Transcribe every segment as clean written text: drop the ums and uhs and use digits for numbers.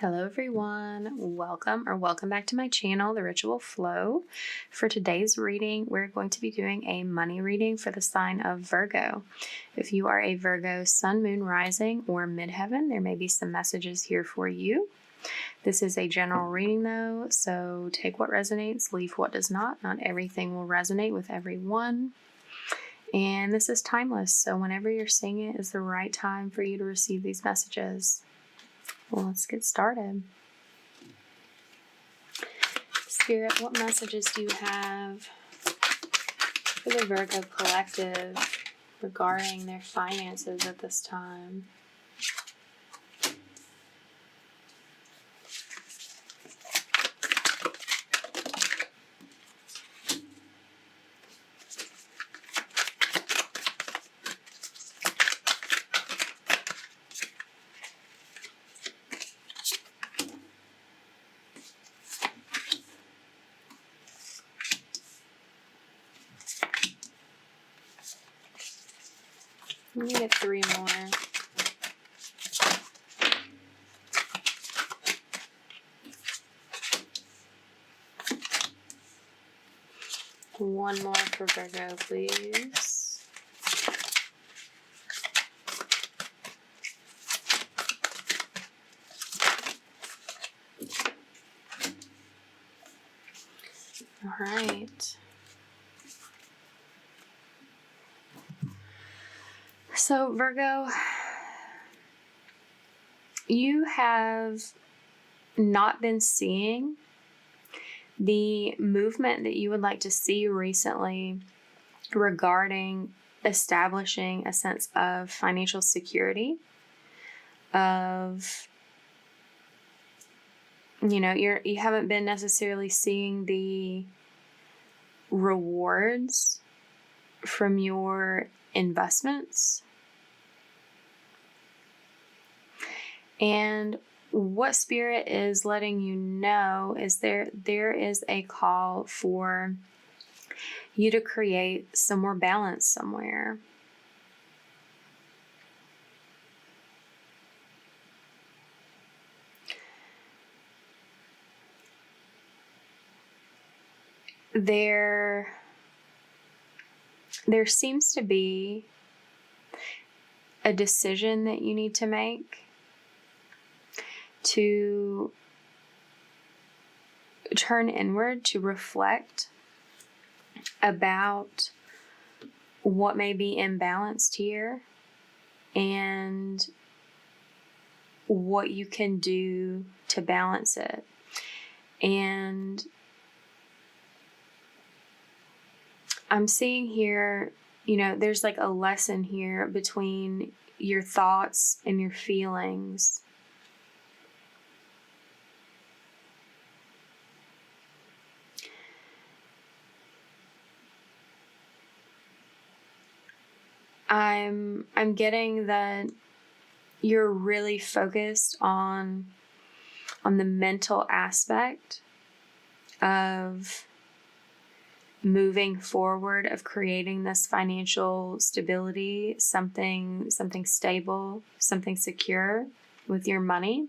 Hello everyone, welcome back to my channel, The Ritual Flow. For today's reading, we're going to be doing a money reading for the sign of Virgo. If you are a Virgo Sun, Moon, Rising, or Midheaven, there may be some messages here for you. This is a general reading though, so take what resonates, leave what does not. Not everything will resonate with everyone. And this is timeless, so whenever you're seeing it is the right time for you to receive these messages. Well, let's get started. Spirit, what messages do you have for the Virgo collective regarding their finances at this time? Let me get three more. One more for Virgo, please. All right. So Virgo, you have not been seeing the movement that you would like to see recently regarding establishing a sense of financial security, of, you haven't been necessarily seeing the rewards from your investments. And what Spirit is letting you know is there is a call for you to create some more balance somewhere. There seems to be a decision that you need to make to turn inward, to reflect about what may be imbalanced here and what you can do to balance it. And I'm seeing here, there's like a lesson here between your thoughts and your feelings. I'm getting that you're really focused on the mental aspect of moving forward, of creating this financial stability, something stable, something secure with your money,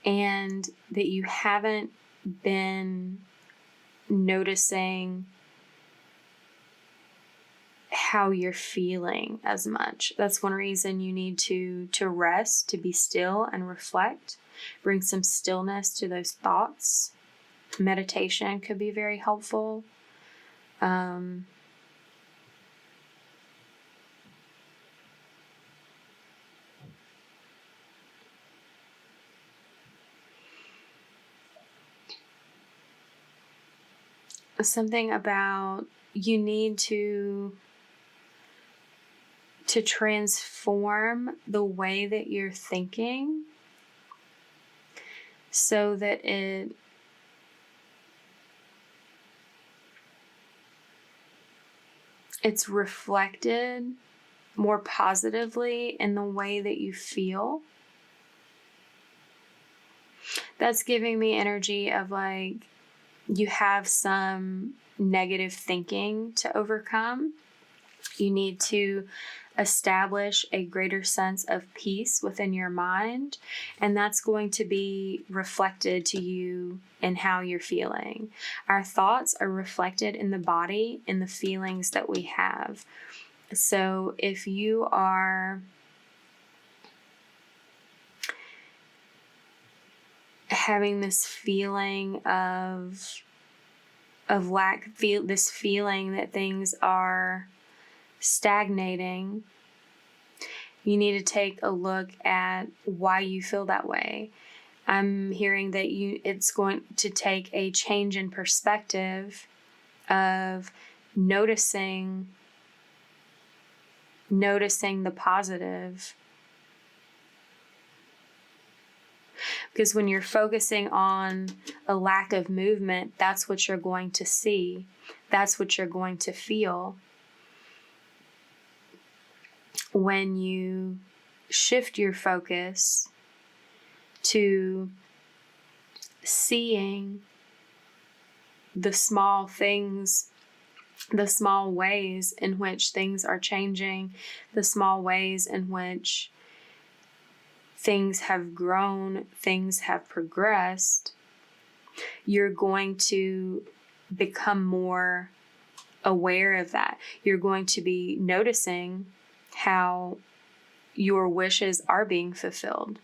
and that you haven't been noticing how you're feeling as much. That's one reason you need to rest, to be still and reflect, bring some stillness to those thoughts. Meditation could be very helpful. Something about you need to transform the way that you're thinking so that it's reflected more positively in the way that you feel. That's giving me energy of like you have some negative thinking to overcome. You need to establish a greater sense of peace within your mind, and that's going to be reflected to you in how you're feeling. Our thoughts are reflected in the body, in the feelings that we have. So if you are having this feeling of lack, this feeling that things are stagnating, you need to take a look at why you feel that way. I'm hearing that it's going to take a change in perspective of noticing the positive. Because when you're focusing on a lack of movement, that's what you're going to see. That's what you're going to feel. When you shift your focus to seeing the small things, the small ways in which things are changing, the small ways in which things have grown, things have progressed, you're going to become more aware of that. You're going to be noticing how your wishes are being fulfilled.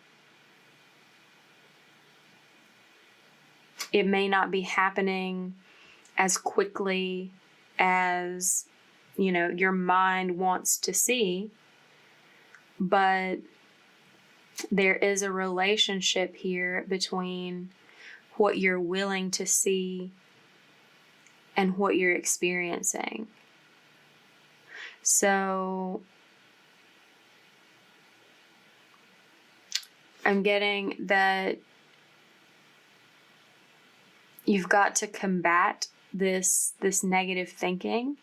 It may not be happening as quickly as, your mind wants to see, but there is a relationship here between what you're willing to see and what you're experiencing. So I'm getting that you've got to combat this negative thinking.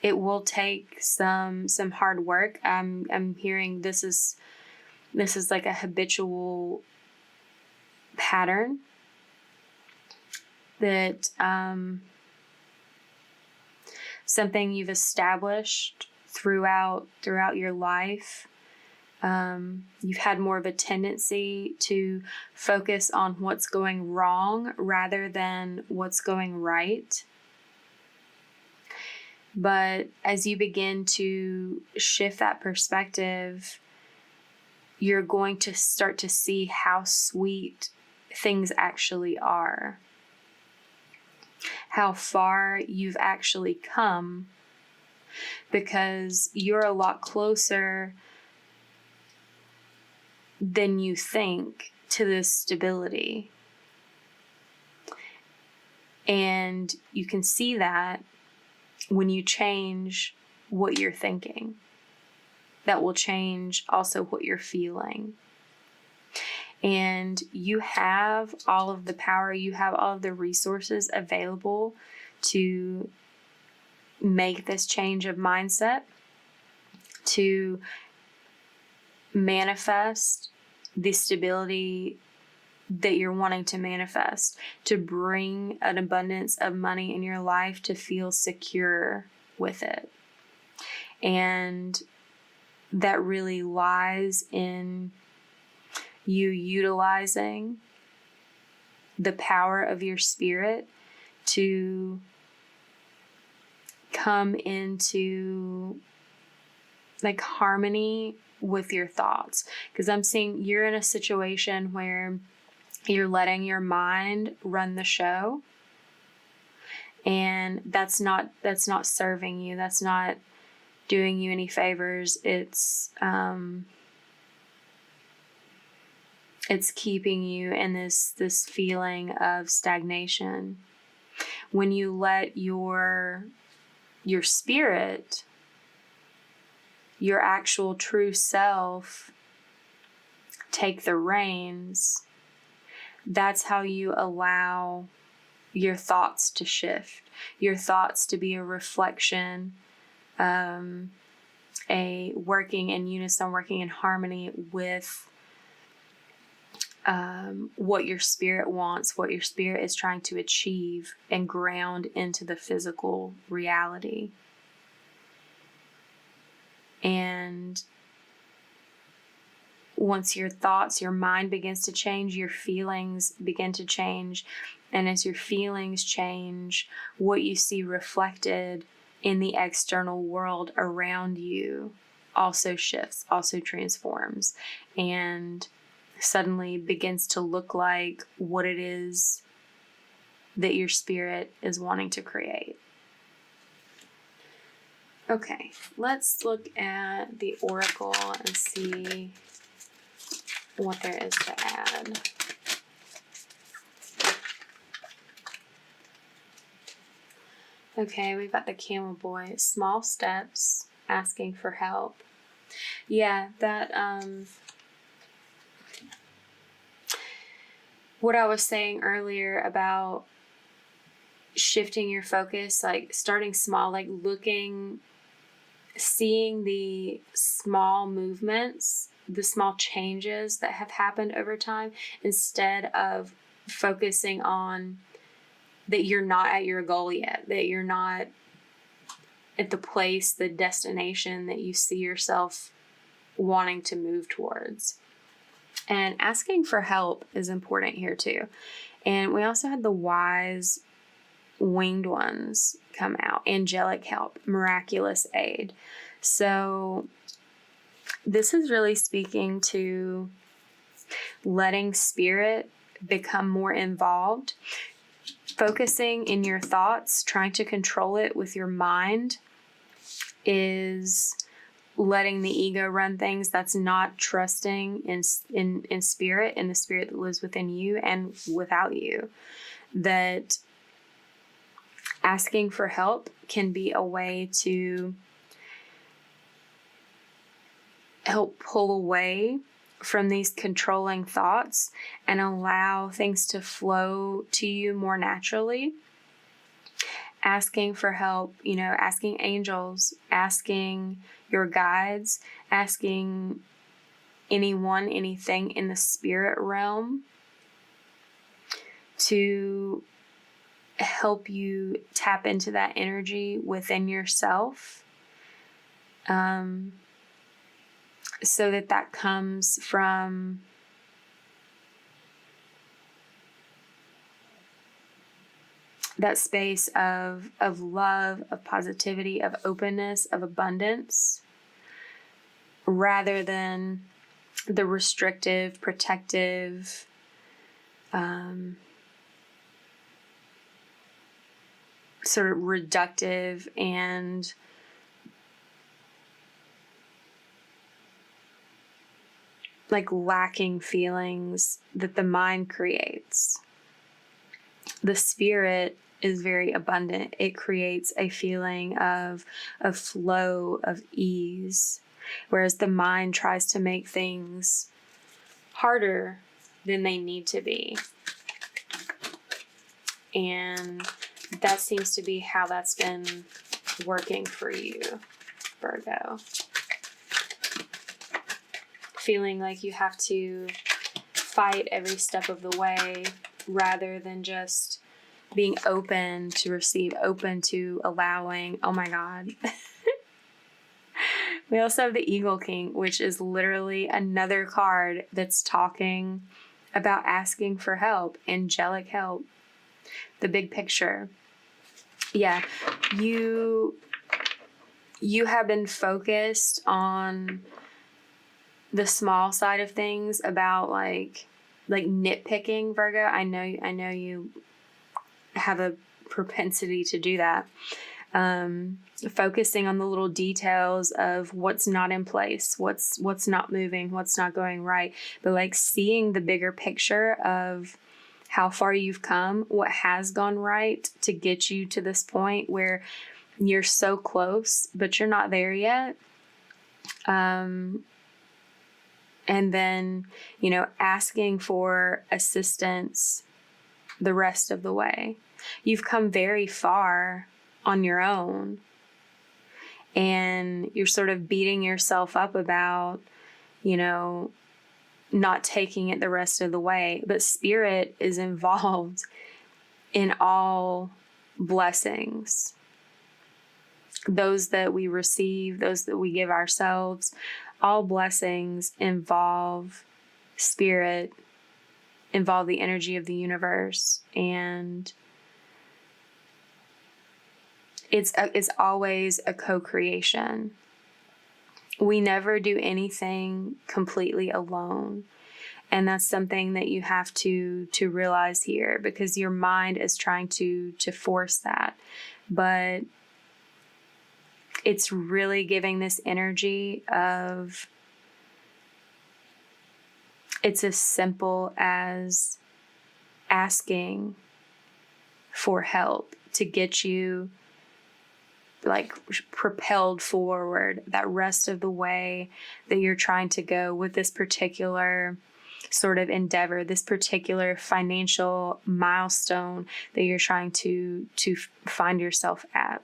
It will take some hard work. I'm hearing this is like a habitual pattern that something you've established throughout your life. You've had more of a tendency to focus on what's going wrong rather than what's going right. But as you begin to shift that perspective, you're going to start to see how sweet things actually are, how far you've actually come, because you're a lot closer than you think to this stability. And you can see that when you change what you're thinking. That will change also what you're feeling. And you have all of the power, you have all of the resources available to make this change of mindset, to manifest the stability that you're wanting to manifest, to bring an abundance of money in your life, to feel secure with it. And that really lies in you utilizing the power of your spirit to come into like harmony with your thoughts. Because I'm seeing you're in a situation where you're letting your mind run the show, and that's not serving you. That's not doing you any favors. It's keeping you in this feeling of stagnation. When you let your spirit, your actual true self, take the reins, that's how you allow your thoughts to shift, your thoughts to be a reflection, a working in unison, working in harmony with what your spirit wants, what your spirit is trying to achieve, and ground into the physical reality. And once your thoughts, your mind begins to change, your feelings begin to change. And as your feelings change, what you see reflected in the external world around you also shifts, also transforms, and suddenly begins to look like what it is that your spirit is wanting to create. Okay, let's look at the oracle and see what there is to add. Okay, we've got the camel boy. Small steps, asking for help. Yeah, that, what I was saying earlier about shifting your focus, like starting small, like seeing the small movements, the small changes that have happened over time, instead of focusing on that you're not at your goal yet, that you're not at the place, the destination that you see yourself wanting to move towards. And asking for help is important here too. And we also had the wise winged ones come out. Angelic help, miraculous aid. So this is really speaking to letting spirit become more involved. Focusing in your thoughts, trying to control it with your mind, is letting the ego run things. That's not trusting in spirit, in the spirit that lives within you and without you. That asking for help can be a way to help pull away from these controlling thoughts and allow things to flow to you more naturally. Asking for help, asking angels, asking your guides, asking anyone, anything in the spirit realm to help you tap into that energy within yourself. So that comes from that space of love, of positivity, of openness, of abundance, rather than the restrictive, protective, sort of reductive and like lacking feelings that the mind creates. The spirit is very abundant. It creates a feeling of flow, of ease, whereas the mind tries to make things harder than they need to be. And that seems to be how that's been working for you, Virgo. Feeling like you have to fight every step of the way rather than just being open to receive, open to allowing. Oh my God. We also have the Eagle King, which is literally another card that's talking about asking for help, angelic help, the big picture. Yeah, you have been focused on the small side of things, about like nitpicking, Virgo. I know you have a propensity to do that. Focusing on the little details of what's not in place, what's not moving, what's not going right, but like seeing the bigger picture of how far you've come, what has gone right to get you to this point where you're so close, but you're not there yet. And then, asking for assistance the rest of the way. You've come very far on your own, and you're sort of beating yourself up about, not taking it the rest of the way. But spirit is involved in all blessings. those that we receive, those that we give ourselves, all blessings involve spirit, involve the energy of the universe, and it's always a co-creation. We never do anything completely alone. And that's something that you have to realize here, because your mind is trying to force that. But it's really giving this energy of, it's as simple as asking for help to get you like propelled forward that rest of the way that you're trying to go with this particular sort of endeavor, this particular financial milestone that you're trying to find yourself at.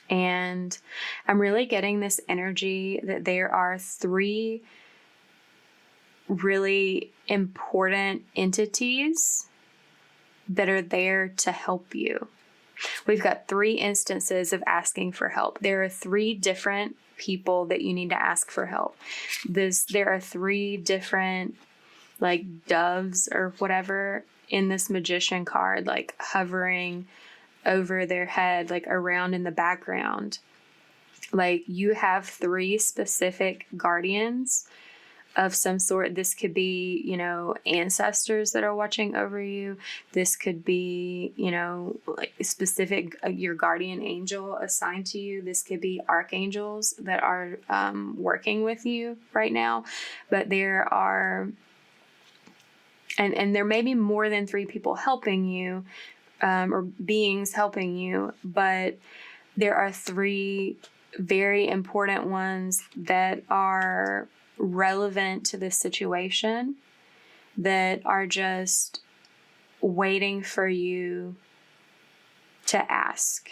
And I'm really getting this energy that there are 3 really important entities that are there to help you. We've got 3 instances of asking for help. There are 3 different people that you need to ask for help. There are 3 different like doves or whatever in this magician card, like hovering over their head, like around in the background. Like you have 3 specific guardians of some sort. This could be, ancestors that are watching over you. This could be, like specific, your guardian angel assigned to you. This could be archangels that are working with you right now. But there are, and there may be more than 3 people helping you, or beings helping you, but there are 3 very important ones that are relevant to this situation, that are just waiting for you to ask,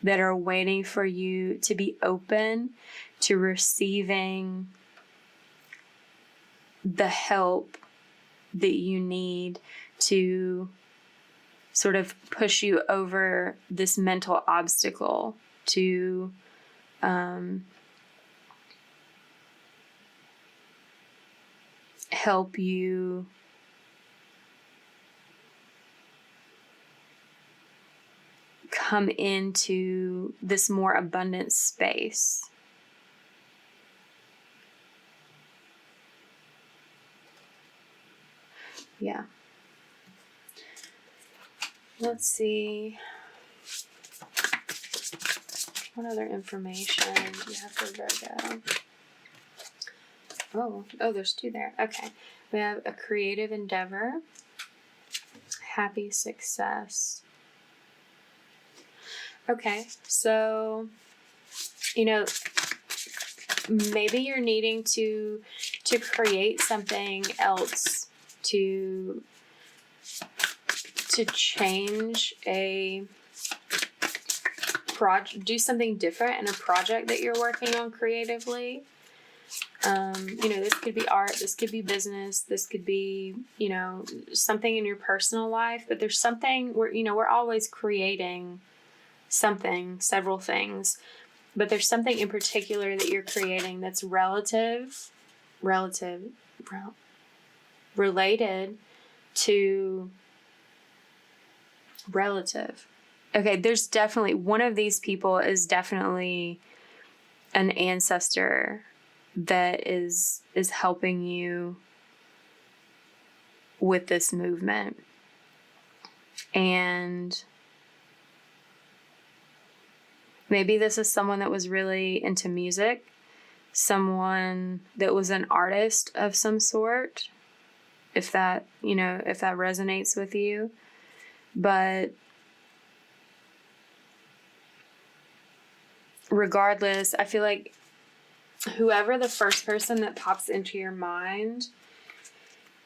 that are waiting for you to be open to receiving the help that you need to sort of push you over this mental obstacle, to help you come into this more abundant space. Yeah. Let's see. What other information do you have for Virgo? Oh, there's 2 there. Okay. We have a creative endeavor, happy success. Okay. So, maybe you're needing to create something else, to change a project, do something different in a project that you're working on creatively. This could be art, this could be business, this could be, something in your personal life, but there's something where, we're always creating something, several things, but there's something in particular that you're creating that's related to relative. Okay, there's definitely, one of these people is definitely an ancestor that is helping you with this movement. And maybe this is someone that was really into music, someone that was an artist of some sort, if that resonates with you. But regardless, I feel like whoever the first person that pops into your mind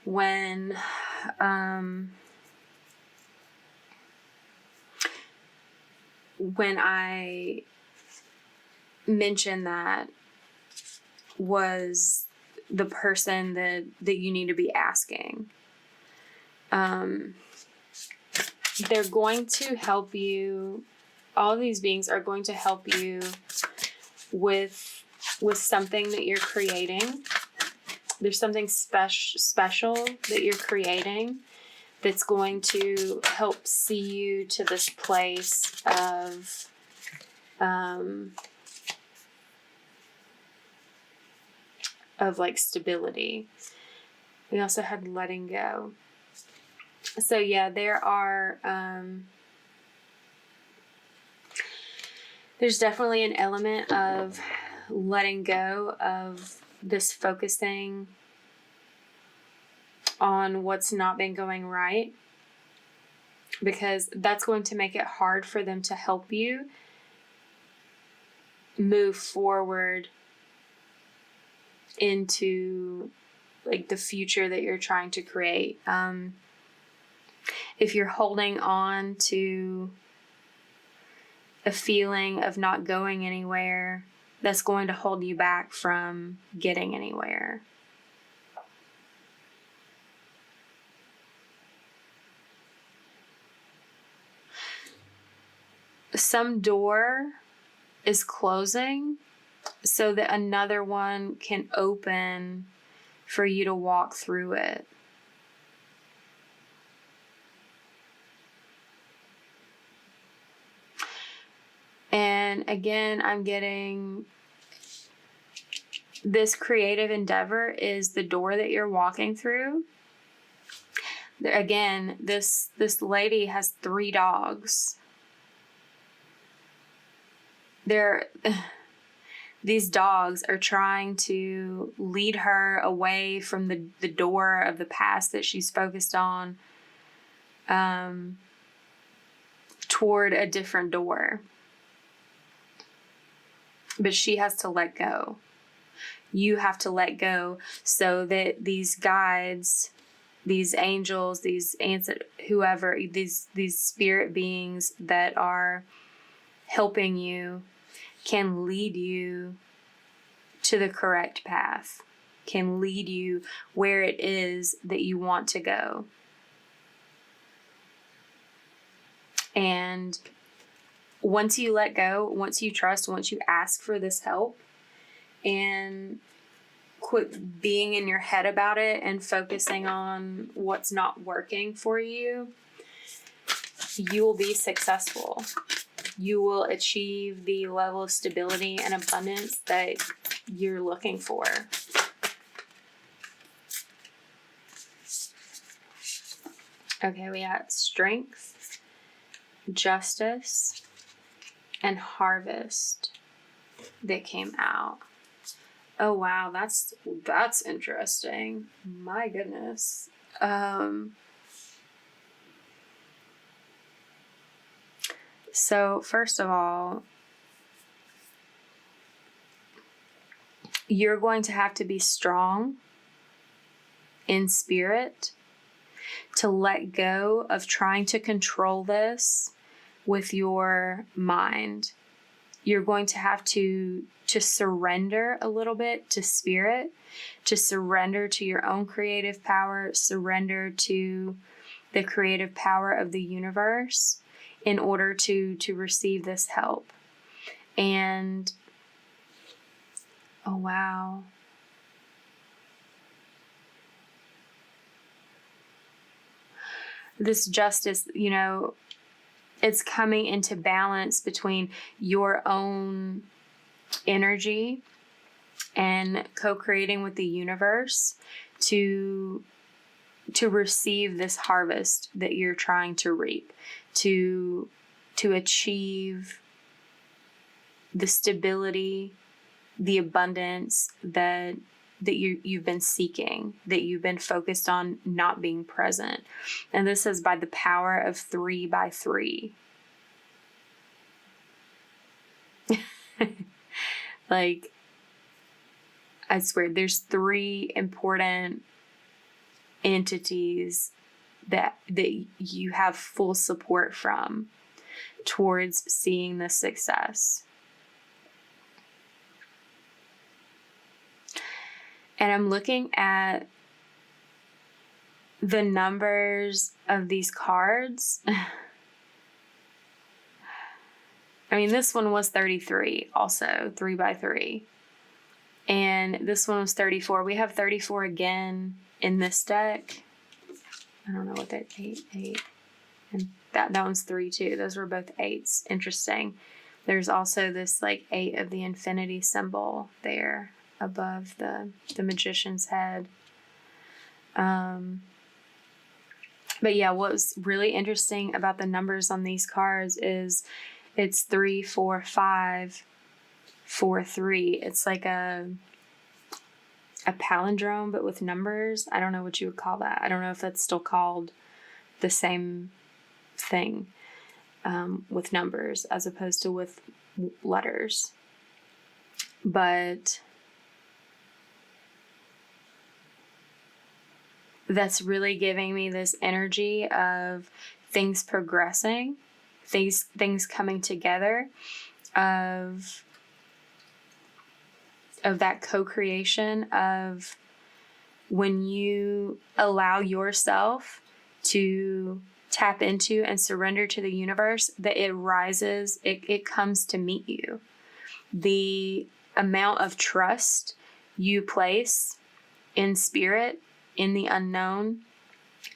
when I mentioned that was the person that you need to be asking. They're going to help you all of these beings are going to help you with something that you're creating. There's something special that you're creating that's going to help see you to this place of like stability. We also had letting go. So yeah, there are there's definitely an element of letting go of this focusing on what's not been going right, because that's going to make it hard for them to help you move forward into like the future that you're trying to create. If you're holding on to a feeling of not going anywhere, that's going to hold you back from getting anywhere. Some door is closing so that another one can open for you to walk through it. And again, I'm getting this creative endeavor is the door that you're walking through. Again, this lady has 3 dogs. These dogs are trying to lead her away from the door of the past that she's focused on, toward a different door. But she has to let go. You have to let go so that these guides, these angels, these whoever, these spirit beings that are helping you can lead you to the correct path, can lead you where it is that you want to go. And once you let go, once you trust, once you ask for this help and quit being in your head about it and focusing on what's not working for you, you will be successful. You will achieve the level of stability and abundance that you're looking for. Okay, we got strength, justice, and harvest that came out. Oh wow, that's interesting. My goodness. So first of all, you're going to have to be strong in spirit to let go of trying to control this with your mind. You're going to have to surrender a little bit to spirit, to surrender to your own creative power, surrender to the creative power of the universe in order to receive this help. And oh wow. This justice, it's coming into balance between your own energy and co-creating with the universe to receive this harvest that you're trying to reap, to achieve the stability, the abundance that you've been seeking, that you've been focused on not being present. And this is by the power of 3 by 3. Like, I swear, there's 3 important entities that you have full support from towards seeing the success. And I'm looking at the numbers of these cards. I mean, this one was 33 also, 3 by 3. And this one was 34. We have 34 again in this deck. I don't know what that 8. And that one's 3 too. Those were both 8s. Interesting. There's also this like 8 of the infinity symbol there above the magician's head. But yeah, what was really interesting about the numbers on these cards is it's 3, 4, 5, 4, 3. It's like a palindrome, but with numbers. I don't know what you would call that. I don't know if that's still called the same thing with numbers as opposed to with letters. But that's really giving me this energy of things progressing, things coming together, of that co-creation, of when you allow yourself to tap into and surrender to the universe, that it rises, it comes to meet you. The amount of trust you place in spirit, in the unknown,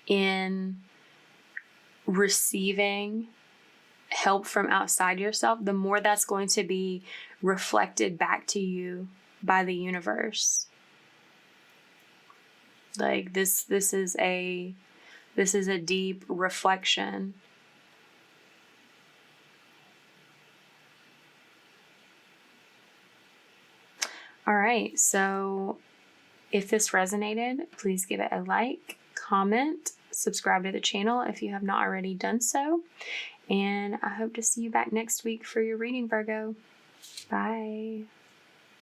in receiving help from outside yourself, the more that's going to be reflected back to you by the universe. Like this is a deep reflection. All right, so if this resonated, please give it a like, comment, subscribe to the channel if you have not already done so. And I hope to see you back next week for your reading, Virgo. Bye.